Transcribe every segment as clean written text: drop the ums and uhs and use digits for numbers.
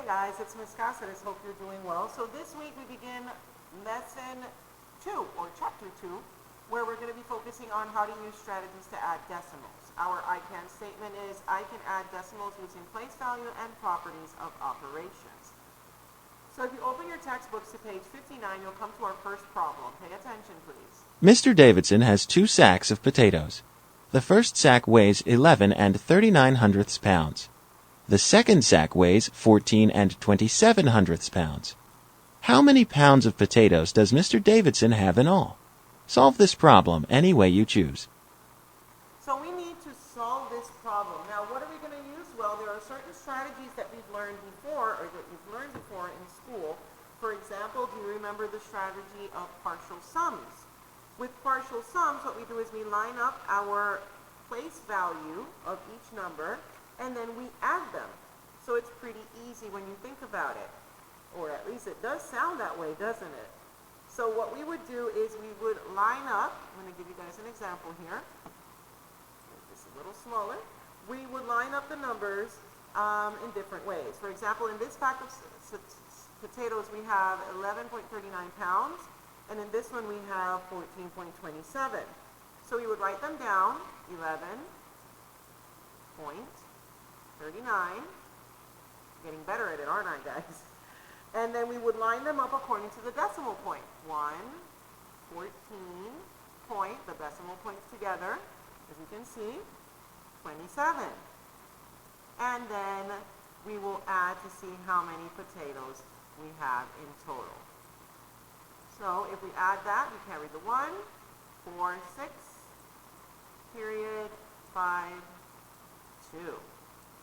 Hey guys, it's Miss Cáceres. Hope you're doing well. So this week we begin lesson 2 or chapter 2, where we're going to be focusing on how to use strategies to add decimals. Our I can statement is I can add decimals using place value and properties of operations. So if you open your textbooks to page 59, you'll come to our first problem. Pay attention, please. Mr. Davidson has 2 sacks of potatoes. The first sack weighs 11 and 39 pounds. The second sack weighs 14 and 27 pounds. How many pounds of potatoes does Mr. Davidson have in all? Solve this problem any way you choose. So we need to solve this problem. Now, what are we going to use? Well, there are certain strategies that we've learned before, or that you've learned before in school. For example, do you remember the strategy of partial sums? With partial sums, what we do is we line up our place value of each number, and then we add them. So it's pretty easy when you think about it. Or at least it does sound that way, doesn't it? So what we would do is we would line up, I'm going to give you guys an example here. Make this a little smaller. We would line up the numbers in different ways. For example, in this pack of potatoes we have 11.39 pounds, and in this one we have 14.27. So we would write them down, 11.39, getting better at it, aren't I, guys? And then we would line them up according to the decimal point. 1, 14 point, the decimal points together, as you can see, 27. And then we will add to see how many potatoes we have in total. So if we add that, we carry the 1, 4, 6, period, 5, 2.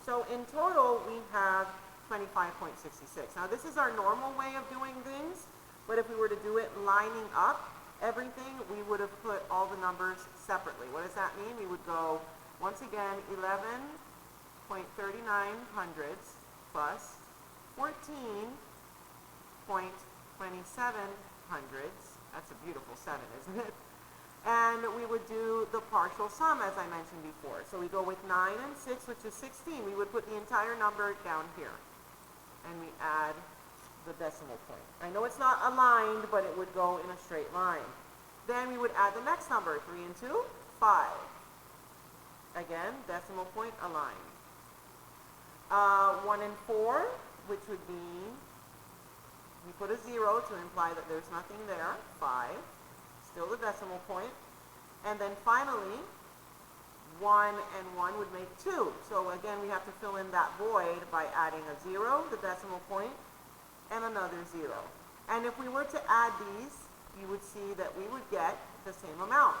So in total, we have 25.66. Now this is our normal way of doing things, but if we were to do it lining up everything, we would have put all the numbers separately. What does that mean? We would go, once again, 11.39 hundredths plus 14.27 hundredths. That's a beautiful 7, isn't it? And we would do the partial sum, as I mentioned before. So we go with 9 and 6, which is 16. We would put the entire number down here. And we add the decimal point. I know it's not aligned, but it would go in a straight line. Then we would add the next number, 3 and 2, 5. Again, decimal point aligned. 1 and 4, which would be, we put a 0 to imply that there's nothing there, 5. Still the decimal point. And then finally, 1 and 1 would make 2. So again, we have to fill in that void by adding a 0, the decimal point, and another 0. And if we were to add these, you would see that we would get the same amount.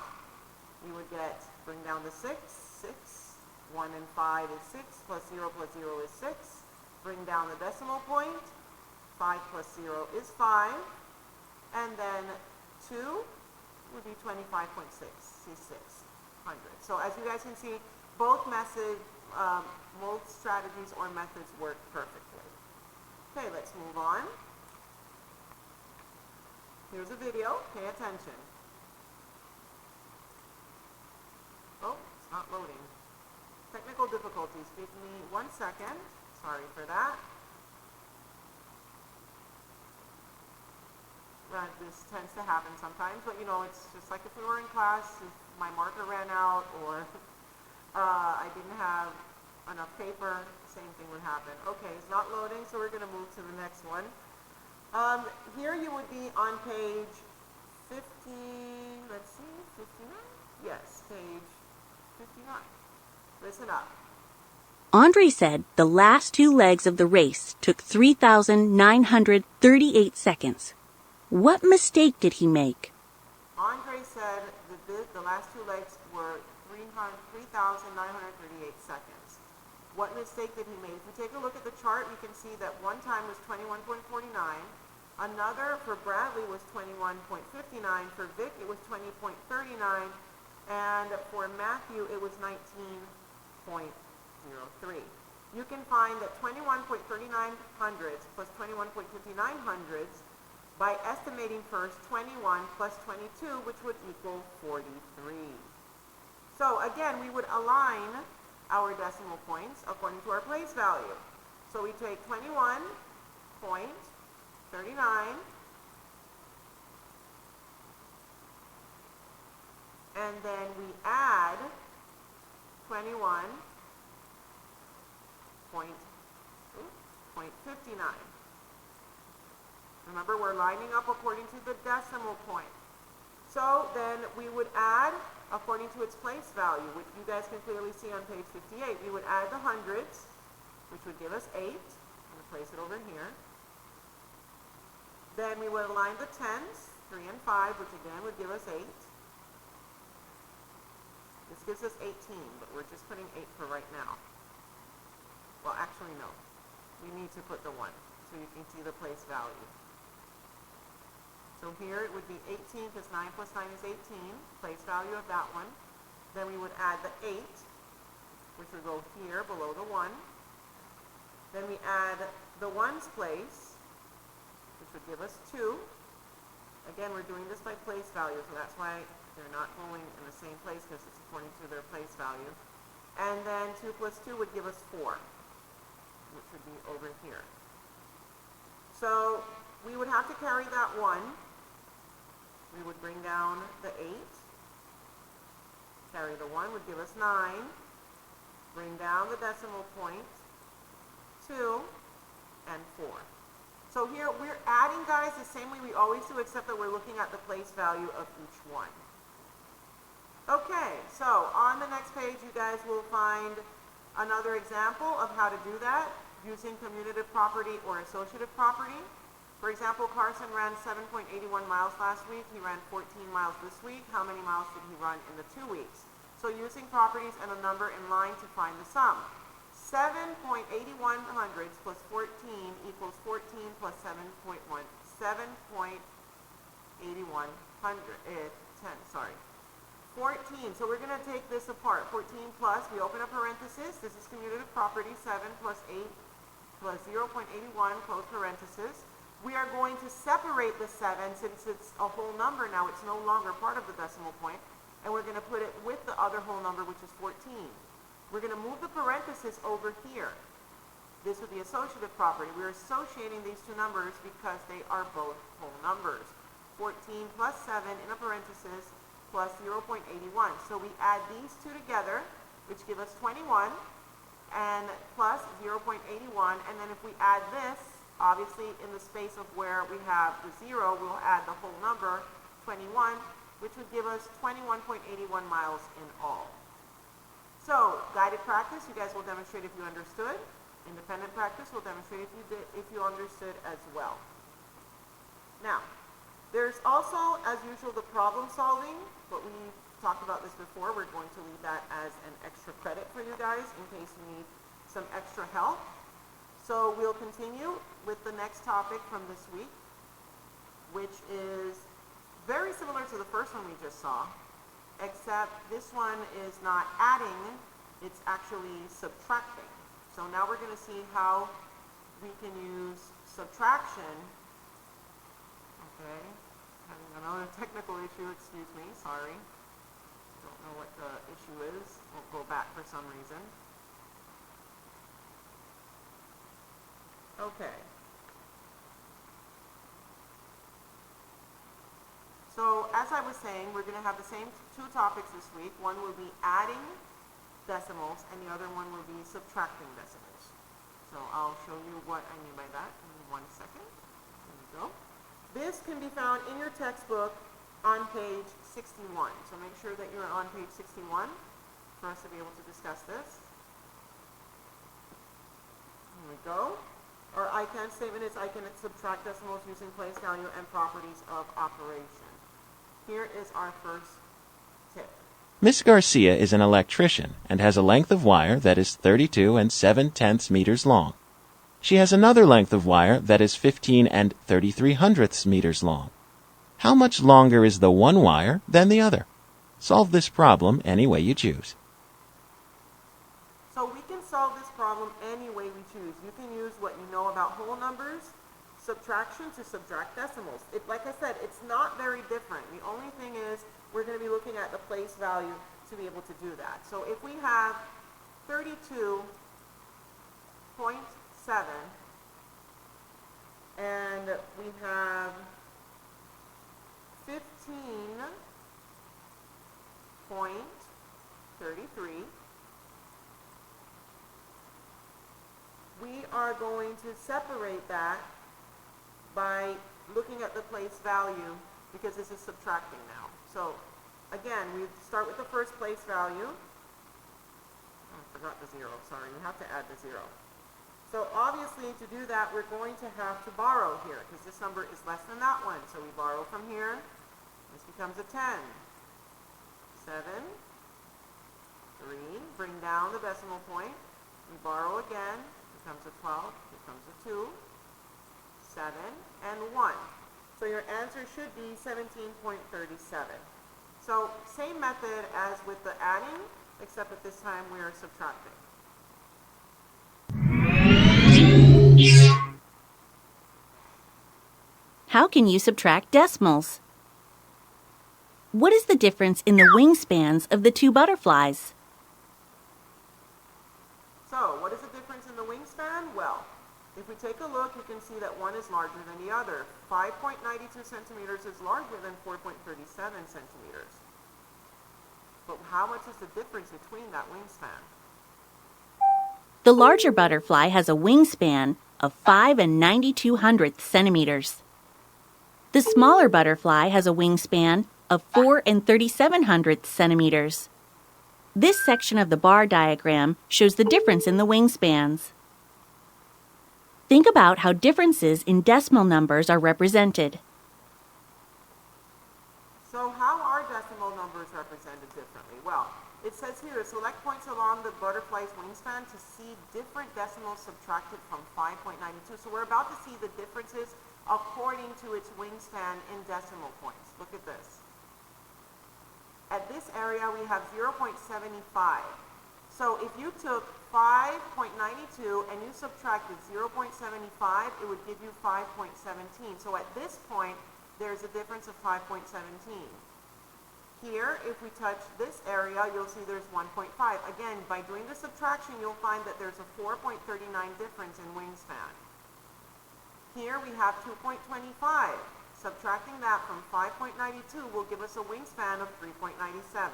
We would get, bring down the 6, 6, 1 and 5 is 6, plus 0 is 6. Bring down the decimal point, 5 plus 0 is 5. And then 2 would be 25.66 hundredths. So as you guys can see, both strategies or methods work perfectly. Okay, let's move on. Here's a video. Pay attention. Oh, it's not loading. Technical difficulties. Give me 1 second. Sorry for that. This tends to happen sometimes, but you know, it's just like if we were in class, if my marker ran out or I didn't have enough paper, same thing would happen. Okay, it's not loading, so we're going to move to the next one. Here you would be on page 50, let's see, 59? Yes, page 59. Listen up. Andre said the last 2 legs of the race took 3,938 seconds. What mistake did he make? Andre said that the last 2 legs were 3,938 seconds. What mistake did he make? If we take a look at the chart, we can see that one time was 21.49. Another for Bradley was 21.59. For Vic, it was 20.39. And for Matthew, it was 19.03. You can find that 21.39 hundredths plus 21.59 hundredths by estimating first 21 plus 22, which would equal 43. So again, we would align our decimal points according to our place value. So we take 21 and then we add 21.59. Remember, we're lining up according to the decimal point. So then we would add according to its place value, which you guys can clearly see on page 58. We would add the hundreds, which would give us 8. I'm going to place it over here. Then we would align the tens, 3 and 5, which again would give us 8. This gives us 18, but we're just putting 8 for right now. Well, actually, no. We need to put the 1, so you can see the place value. So here it would be 18, because 9 plus 9 is 18, place value of that one. Then we would add the 8, which would go here below the 1. Then we add the 1's place, which would give us 2. Again, we're doing this by place value, so that's why they're not going in the same place, because it's according to their place value. And then 2 plus 2 would give us 4, which would be over here. So we would have to carry that 1. We would bring down the 8. Carry the 1 would give us 9. Bring down the decimal point, 2, and 4. So here we're adding, guys, the same way we always do, except that we're looking at the place value of each one. Okay, so on the next page, you guys will find another example of how to do that using commutative property or associative property. For example, Carson ran 7.81 miles last week. He ran 14 miles this week. How many miles did he run in the 2 weeks? So using properties and a number in line to find the sum. 7.81 hundredths plus 14 equals 14 plus 7.1. 7.81 14. So we're going to take this apart. 14 plus, we open a parenthesis. This is commutative property. 7 plus 8 plus 0.81 close parenthesis. We are going to separate the 7 since it's a whole number now. It's no longer part of the decimal point. And we're going to put it with the other whole number, which is 14. We're going to move the parenthesis over here. This would be associative property. We're associating these two numbers because they are both whole numbers. 14 plus 7 in a parenthesis plus 0.81. So we add these two together, which give us 21, and plus 0.81. And then if we add this, obviously in the space of where we have the 0, we'll add the whole number, 21, which would give us 21.81 miles in all. So, guided practice, you guys will demonstrate if you understood. Independent practice will demonstrate if you understood as well. Now, there's also, as usual, the problem solving, but we talked about this before. We're going to leave that as an extra credit for you guys in case you need some extra help. So we'll continue with the next topic from this week, which is very similar to the first one we just saw, except this one is not adding, it's actually subtracting. So now we're going to see how we can use subtraction. Okay, having another technical issue, excuse me, sorry. Don't know what the issue is. We'll go back for some reason. Okay. So as I was saying, we're going to have the same two topics this week. One will be adding decimals, and the other one will be subtracting decimals. So I'll show you what I mean by that in 1 second. There we go. This can be found in your textbook on page 61. So make sure that you're on page 61 for us to be able to discuss this. Here we go. Our ICANN statement is I can subtract decimals using place value and properties of operation. Here is our first tip. Miss Garcia is an electrician and has a length of wire that is 32 7/10 meters long. She has another length of wire that is 15 33/100 meters long. How much longer is the one wire than the other? Solve this problem any way you choose. So we can solve this problem any way we choose. You can use what you know about whole numbers, subtraction to subtract decimals. Like I said, it's not very different. The only thing is we're going to be looking at the place value to be able to do that. So if we have 32.7 we have 15.33. We are going to separate that by looking at the place value because this is subtracting now. So again, we start with the first place value. Oh, I forgot the zero, sorry, we have to add the zero. So obviously to do that we're going to have to borrow here because this number is less than that one. So we borrow from here, this becomes a 10. 7, 3, bring down the decimal point, we borrow again, becomes a 12, becomes a 2, 7, and 1. So your answer should be 17.37. So same method as with the adding, except at this time we are subtracting. How can you subtract decimals? What is the difference in the wingspans of the two butterflies? So what is the difference in the wingspan? Well, if we take a look, you can see that one is larger than the other. 5.92 centimeters is larger than 4.37 centimeters. But how much is the difference between that wingspan? The larger butterfly has a wingspan of 5 92 centimeters. The smaller butterfly has a wingspan of 4 37 centimeters. This section of the bar diagram shows the difference in the wingspans. Think about how differences in decimal numbers are represented. So how are decimal numbers represented differently? Well, it says here, select points along the butterfly's wingspan to see different decimals subtracted from 5.92. So we're about to see the differences according to its wingspan in decimal points. Look at this. At this area, we have 0.75. So if you took 5.92 and you subtracted 0.75, it would give you 5.17. So at this point, there's a difference of 5.17. Here, if we touch this area, you'll see there's 1.5. Again, by doing the subtraction, you'll find that there's a 4.39 difference in wingspan. Here we have 2.25. Subtracting that from 5.92 will give us a wingspan of 3.97.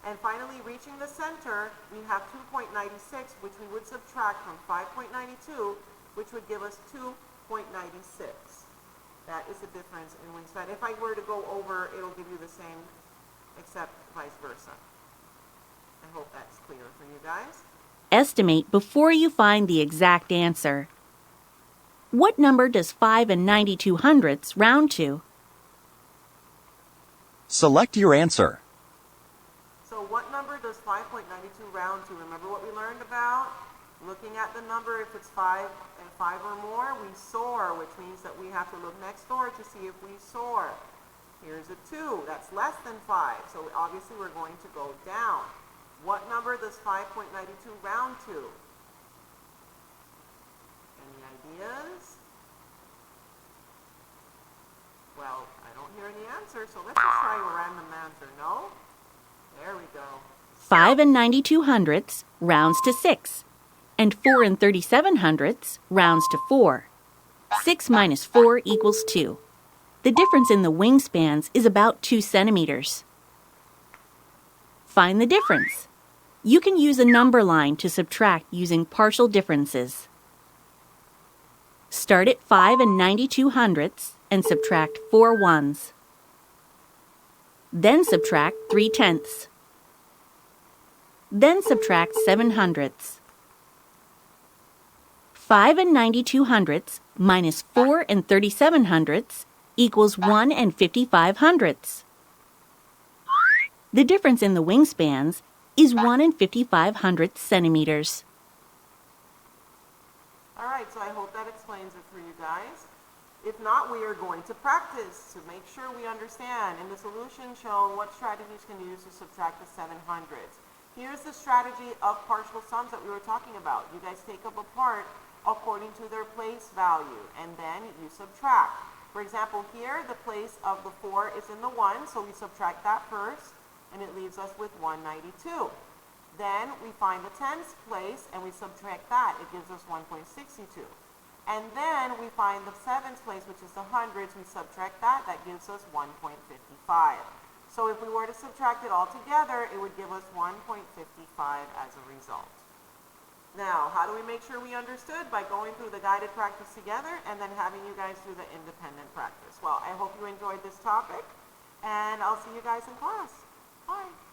And finally, reaching the center, we have 2.96, which we would subtract from 5.92, which would give us 2.96. That is the difference in wingspan. If I were to go over, it'll give you the same, except vice versa. I hope that's clear for you guys. Estimate before you find the exact answer. What number does 5 92 round to? Select your answer. So what number does 5.92 round to? Remember what we learned about? Looking at the number, if it's 5 and 5 or more, we soar, which means that we have to look next door to see if we soar. Here's a 2. That's less than 5. So obviously we're going to go down. What number does 5.92 round to? Any ideas? Well, I don't hear any answer, so let's just try a random answer. No? There we go. 5 92 rounds to 6, and 4 37 rounds to 4. 6 minus 4 equals 2. The difference in the wingspans is about 2 centimeters. Find the difference. You can use a number line to subtract using partial differences. Start at 5 92 and subtract 4 ones. Then subtract 3 tenths. Then subtract 7 hundredths. 5 92 minus 4 37 equals 1 55 hundredths. The difference in the wingspans is 1 55 centimeters. All right, so I hope that explains it for you guys. If not, we are going to practice to make sure we understand. In the solution shown, what strategies can you use to subtract the 700s? Here's the strategy of partial sums that we were talking about. You guys take up a part according to their place value, and then you subtract. For example, here, the place of the 4 is in the 1, so we subtract that first, and it leaves us with 192. Then we find the tens place, and we subtract that. It gives us 1.62. And then we find the seventh place, which is the hundreds. We subtract that. That gives us 1.55. So if we were to subtract it all together, it would give us 1.55 as a result. Now, how do we make sure we understood? By going through the guided practice together and then having you guys do the independent practice. Well, I hope you enjoyed this topic, and I'll see you guys in class. Bye.